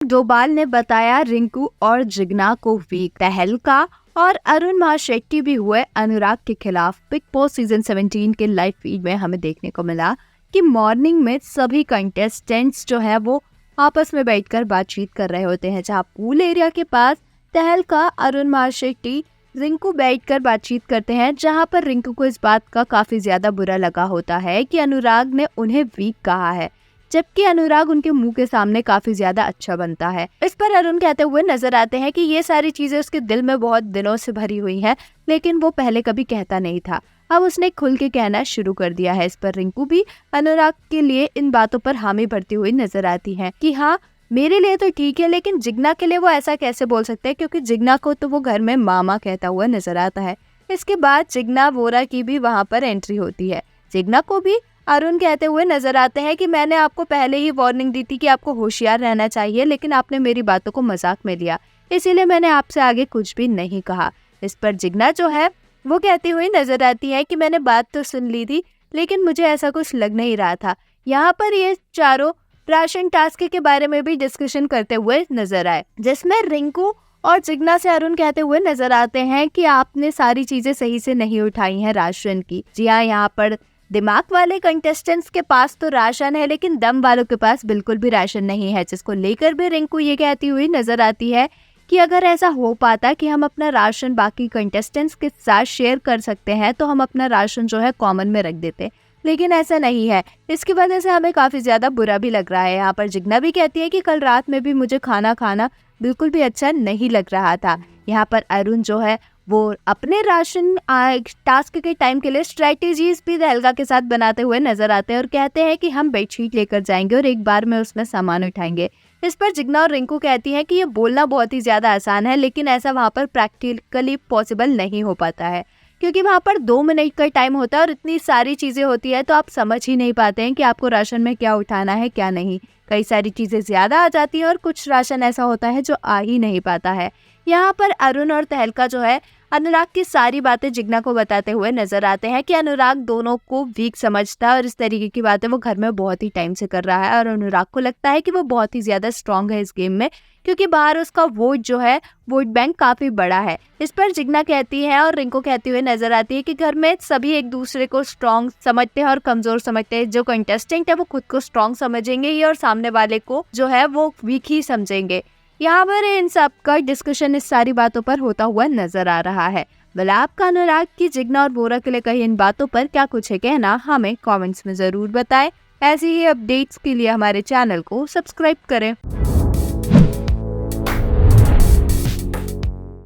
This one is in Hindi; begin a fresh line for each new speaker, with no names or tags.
डोभाल ने बताया रिंकू और जिग्ना को वीक। तहलका और अरुण महाशेट्टी भी हुए अनुराग के खिलाफ। बिग बॉस सीजन 17 के लाइव फीड में हमें देखने को मिला कि मॉर्निंग में सभी कंटेस्टेंट्स जो है वो आपस में बैठकर बातचीत कर रहे होते हैं, जहां पूल एरिया के पास तहलका, अरुण महाशेट्टी, रिंकू बैठकर बातचीत करते हैं, जहां पर रिंकू को इस बात का काफी ज्यादा बुरा लगा होता है कि अनुराग ने उन्हें वीक कहा है, जबकि अनुराग उनके मुंह के सामने काफी ज्यादा अच्छा बनता है। इस पर अरुण कहते हुए नजर आते हैं कि ये सारी चीजें उसके दिल में बहुत दिनों से भरी हुई हैं, लेकिन वो पहले कभी कहता नहीं था। अब उसने खुल के कहना शुरू कर दिया है। इस पर रिंकू भी अनुराग के लिए इन बातों पर हामी भरती हुई नजर आती है कि हाँ, मेरे लिए तो ठीक है, लेकिन जिग्ना के लिए वो ऐसा कैसे बोल सकते हैं, क्योंकि जिग्ना को तो वो घर में मामा कहता हुआ नजर आता है। इसके बाद जिग्ना वोरा की भी वहाँ पर एंट्री होती है। जिग्ना को भी अरुण कहते हुए नजर आते हैं कि मैंने आपको पहले ही वार्निंग दी थी कि आपको होशियार रहना चाहिए, लेकिन आपने मेरी बातों को मजाक में लिया, इसीलिए मैंने आपसे आगे कुछ भी नहीं कहा। इस पर जिग्ना जो है वो कहती हुई नजर आती है कि मैंने बात तो सुन ली थी, लेकिन मुझे ऐसा कुछ लग नहीं रहा था। यहाँ पर ये चारों राशन टास्क के बारे में भी डिस्कशन करते हुए नजर आए, जिसमें रिंकू और जिग्ना से अरुण कहते हुए नजर आते हैं कि आपने सारी चीजें सही से नहीं उठाई हैं राशन की। जी हाँ, यहाँ पर दिमाग वाले कंटेस्टेंट्स के पास तो राशन है, लेकिन दम वालों के पास बिल्कुल भी राशन नहीं है, जिसको लेकर भी रिंकू ये कहती हुई नजर आती है कि अगर ऐसा हो पाता कि हम अपना राशन बाकी कंटेस्टेंट्स के साथ शेयर कर सकते हैं तो हम अपना राशन जो है कॉमन में रख देते, लेकिन ऐसा नहीं है। इसकी वजह से हमें काफी ज्यादा बुरा भी लग रहा है। यहाँ पर जिग्ना भी कहती है कि कल रात में भी मुझे खाना खाना बिल्कुल भी अच्छा नहीं लग रहा था। यहाँ पर अरुण जो है वो अपने राशन टास्क के टाइम के लिए स्ट्रेटेजीज भी तहलका के साथ बनाते हुए नजर आते हैं और कहते हैं कि हम बेडशीट लेकर जाएंगे और एक बार में उसमें सामान उठाएंगे। इस पर जिग्ना और रिंकू कहती हैं कि ये बोलना बहुत ही ज्यादा आसान है, लेकिन ऐसा वहाँ पर प्रैक्टिकली पॉसिबल नहीं हो पाता है, क्योंकि वहाँ पर 2 मिनट का टाइम होता है और इतनी सारी चीजें होती है, तो आप समझ ही नहीं पाते हैं कि आपको राशन में क्या उठाना है क्या नहीं। कई सारी चीजें ज्यादा आ जाती हैं और कुछ राशन ऐसा होता है जो आ ही नहीं पाता है। यहाँ पर अरुण और तहलका जो है अनुराग की सारी बातें जिग्ना को बताते हुए नजर आते हैं कि अनुराग दोनों को वीक समझता है और इस तरीके की बातें वो घर में बहुत ही टाइम से कर रहा है, और अनुराग को लगता है कि वो बहुत ही ज्यादा स्ट्रांग है इस गेम में, क्योंकि बाहर उसका वोट जो है वोट बैंक काफी बड़ा है। इस पर जिग्ना कहती है और रिंकू कहती हुई नजर आती है कि घर में सभी एक दूसरे को स्ट्रांग समझते हैं और कमजोर समझते हैं। जो कंटेस्टेंट है वो खुद को स्ट्रांग समझेंगे ही और सामने वाले को जो है वो वीक ही समझेंगे। यहाँ पर इन सब का डिस्कशन इस सारी बातों पर होता हुआ नजर आ रहा है। भला आपका अनुराग की जिग्ना और वोरा के लिए कही इन बातों पर क्या कुछ है कहना, हमें कमेंट्स में जरूर बताएं। ऐसी ही अपडेट्स के लिए हमारे चैनल को सब्सक्राइब करें।